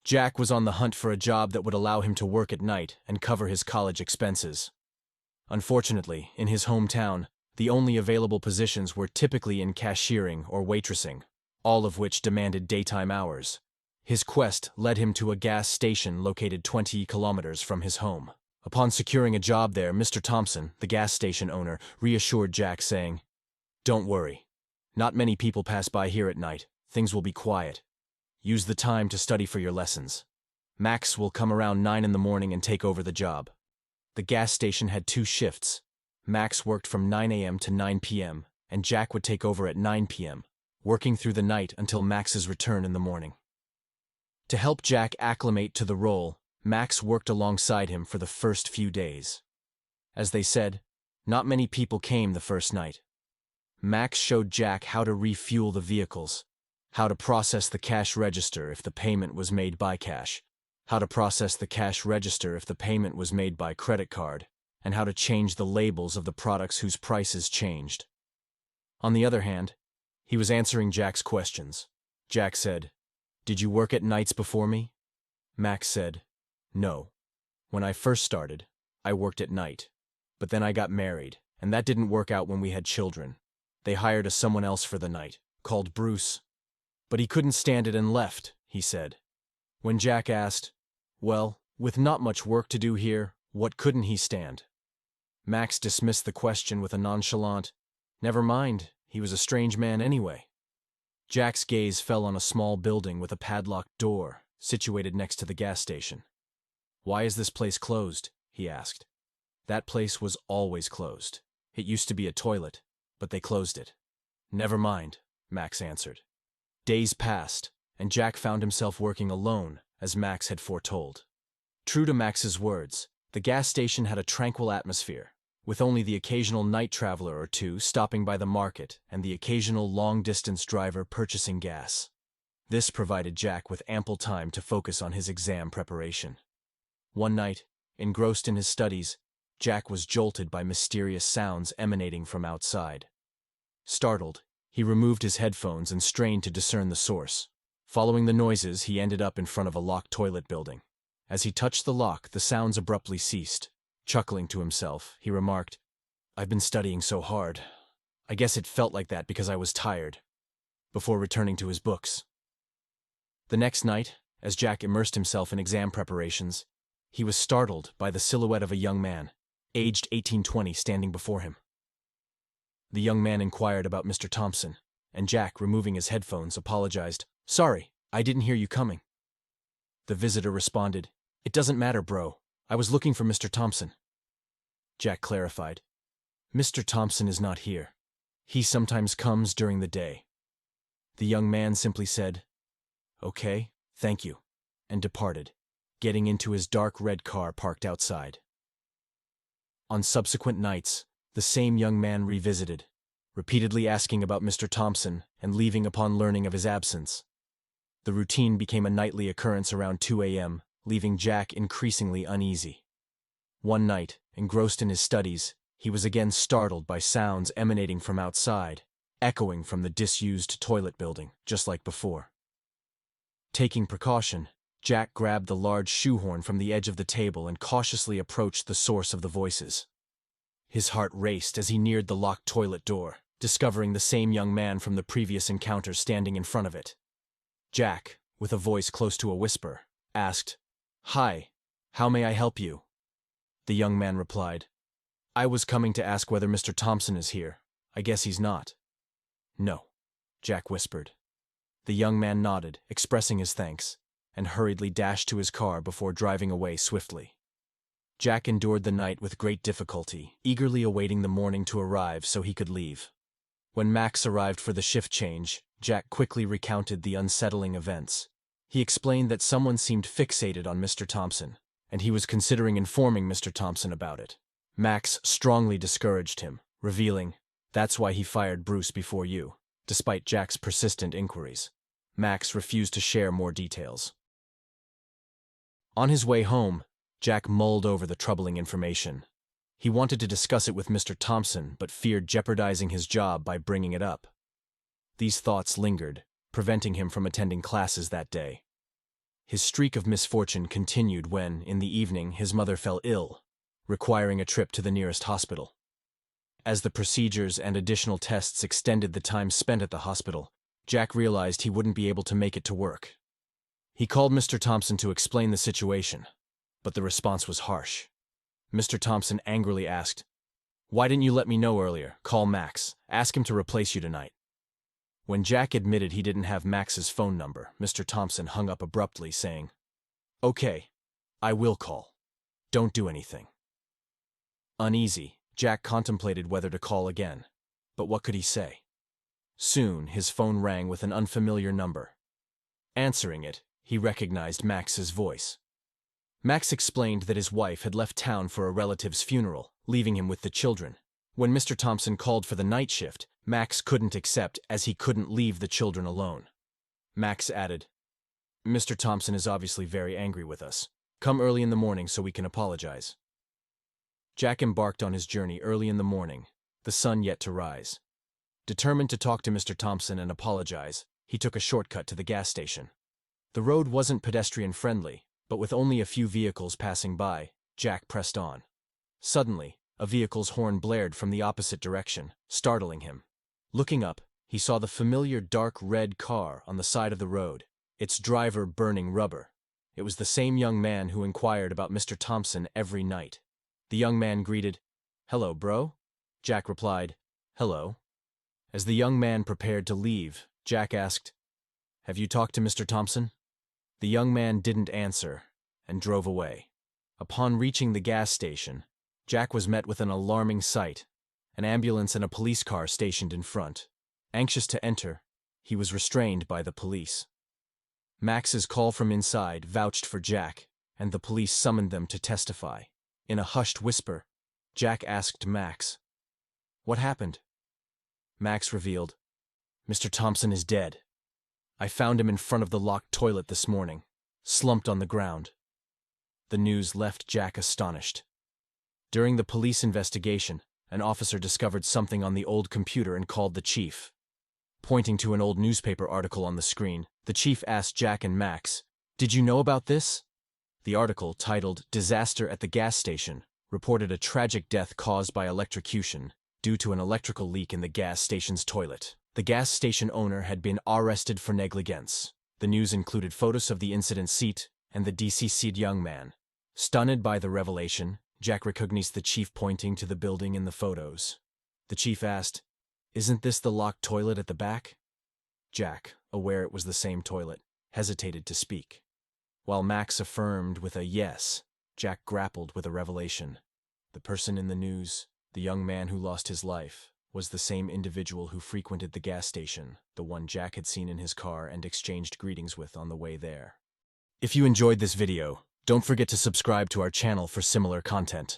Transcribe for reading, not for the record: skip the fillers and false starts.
Jack was on the hunt for a job that would allow him to work at night and cover his college expenses. Unfortunately, in his hometown, the only available positions were typically in cashiering or waitressing, all of which demanded daytime hours. His quest led him to a gas station located 20 kilometers from his home. Upon securing a job there, Mr. Thompson, the gas station owner, reassured Jack, saying, "Don't worry. Not many people pass by here at night. Things will be quiet. Use the time to study for your lessons. Max will come around 9 in the morning and take over the job." The gas station had 2 shifts. Max worked from 9 a.m. to 9 p.m., and Jack would take over at 9 p.m., working through the night until Max's return in the morning. To help Jack acclimate to the role, Max worked alongside him for the first few days. As they said, not many people came the first night. Max showed Jack how to refuel the vehicles, how to process the cash register if the payment was made by cash, how to process the cash register if the payment was made by credit card, and how to change the labels of the products whose prices changed. On the other hand, he was answering Jack's questions. Jack said, "Did you work at nights before me?" Max said, "No. When I first started, I worked at night. But then I got married, and that didn't work out when we had children. They hired someone else for the night, called Bruce. But he couldn't stand it and left," he said. When Jack asked, "Well, with not much work to do here, what couldn't he stand?" Max dismissed the question with a nonchalant, "Never mind, he was a strange man anyway." Jack's gaze fell on a small building with a padlocked door, situated next to the gas station. "Why is this place closed?" he asked. "That place was always closed. It used to be a toilet, but they closed it." "Never mind," Max answered. Days passed, and Jack found himself working alone, as Max had foretold. True to Max's words, the gas station had a tranquil atmosphere, with only the occasional night traveler or two stopping by the market and the occasional long-distance driver purchasing gas. This provided Jack with ample time to focus on his exam preparation. One night, engrossed in his studies, Jack was jolted by mysterious sounds emanating from outside. Startled, he removed his headphones and strained to discern the source. Following the noises, he ended up in front of a locked toilet building. As he touched the lock, the sounds abruptly ceased. Chuckling to himself, he remarked, "I've been studying so hard. I guess it felt like that because I was tired," before returning to his books. The next night, as Jack immersed himself in exam preparations, he was startled by the silhouette of a young man, aged 18-20, standing before him. The young man inquired about Mr. Thompson, and Jack, removing his headphones, apologized, "Sorry, I didn't hear you coming." The visitor responded, "It doesn't matter, bro. I was looking for Mr. Thompson." Jack clarified, "Mr. Thompson is not here. He sometimes comes during the day." The young man simply said, "Okay, thank you," and departed, getting into his dark red car parked outside. On subsequent nights, the same young man revisited, repeatedly asking about Mr. Thompson and leaving upon learning of his absence. The routine became a nightly occurrence around 2 a.m., leaving Jack increasingly uneasy. One night, engrossed in his studies, he was again startled by sounds emanating from outside, echoing from the disused toilet building, just like before. Taking precaution, Jack grabbed the large shoehorn from the edge of the table and cautiously approached the source of the voices. His heart raced as he neared the locked toilet door, discovering the same young man from the previous encounter standing in front of it. Jack, with a voice close to a whisper, asked, "Hi, how may I help you?" The young man replied, "I was coming to ask whether Mr. Thompson is here. I guess he's not." "No," Jack whispered. The young man nodded, expressing his thanks, and hurriedly dashed to his car before driving away swiftly. Jack endured the night with great difficulty, eagerly awaiting the morning to arrive so he could leave. When Max arrived for the shift change, Jack quickly recounted the unsettling events. He explained that someone seemed fixated on Mr. Thompson, and he was considering informing Mr. Thompson about it. Max strongly discouraged him, revealing, "That's why he fired Bruce before you," despite Jack's persistent inquiries. Max refused to share more details. On his way home, Jack mulled over the troubling information. He wanted to discuss it with Mr. Thompson, but feared jeopardizing his job by bringing it up. These thoughts lingered, preventing him from attending classes that day. His streak of misfortune continued when, in the evening, his mother fell ill, requiring a trip to the nearest hospital. As the procedures and additional tests extended the time spent at the hospital, Jack realized he wouldn't be able to make it to work. He called Mr. Thompson to explain the situation, but the response was harsh. Mr. Thompson angrily asked, "Why didn't you let me know earlier? Call Max. Ask him to replace you tonight." When Jack admitted he didn't have Max's phone number, Mr. Thompson hung up abruptly, saying, "Okay, I will call. Don't do anything." Uneasy, Jack contemplated whether to call again, but what could he say? Soon, his phone rang with an unfamiliar number. Answering it, he recognized Max's voice. Max explained that his wife had left town for a relative's funeral, leaving him with the children. When Mr. Thompson called for the night shift, Max couldn't accept as he couldn't leave the children alone. Max added, "Mr. Thompson is obviously very angry with us. Come early in the morning so we can apologize." Jack embarked on his journey early in the morning, the sun yet to rise. Determined to talk to Mr. Thompson and apologize, he took a shortcut to the gas station. The road wasn't pedestrian-friendly, but with only a few vehicles passing by, Jack pressed on. Suddenly, a vehicle's horn blared from the opposite direction, startling him. Looking up, he saw the familiar dark red car on the side of the road, its driver burning rubber. It was the same young man who inquired about Mr. Thompson every night. The young man greeted, "Hello, bro?" Jack replied, "Hello." As the young man prepared to leave, Jack asked, "Have you talked to Mr. Thompson?" The young man didn't answer and drove away. Upon reaching the gas station, Jack was met with an alarming sight: an ambulance and a police car stationed in front. Anxious to enter, he was restrained by the police. Max's call from inside vouched for Jack, and the police summoned them to testify. In a hushed whisper, Jack asked Max, "What happened?" Max revealed, "Mr. Thompson is dead. I found him in front of the locked toilet this morning, slumped on the ground." The news left Jack astonished. During the police investigation, an officer discovered something on the old computer and called the chief. Pointing to an old newspaper article on the screen, the chief asked Jack and Max, "Did you know about this?" The article, titled "Disaster at the Gas Station," reported a tragic death caused by electrocution due to an electrical leak in the gas station's toilet. The gas station owner had been arrested for negligence. The news included photos of the incident seat and the deceased young man. Stunned by the revelation, Jack recognized the chief pointing to the building in the photos. The chief asked, "Isn't this the locked toilet at the back?" Jack, aware it was the same toilet, hesitated to speak. While Max affirmed with a yes, Jack grappled with a revelation. The person in the news, the young man who lost his life, was the same individual who frequented the gas station, the one Jack had seen in his car and exchanged greetings with on the way there. If you enjoyed this video, don't forget to subscribe to our channel for similar content.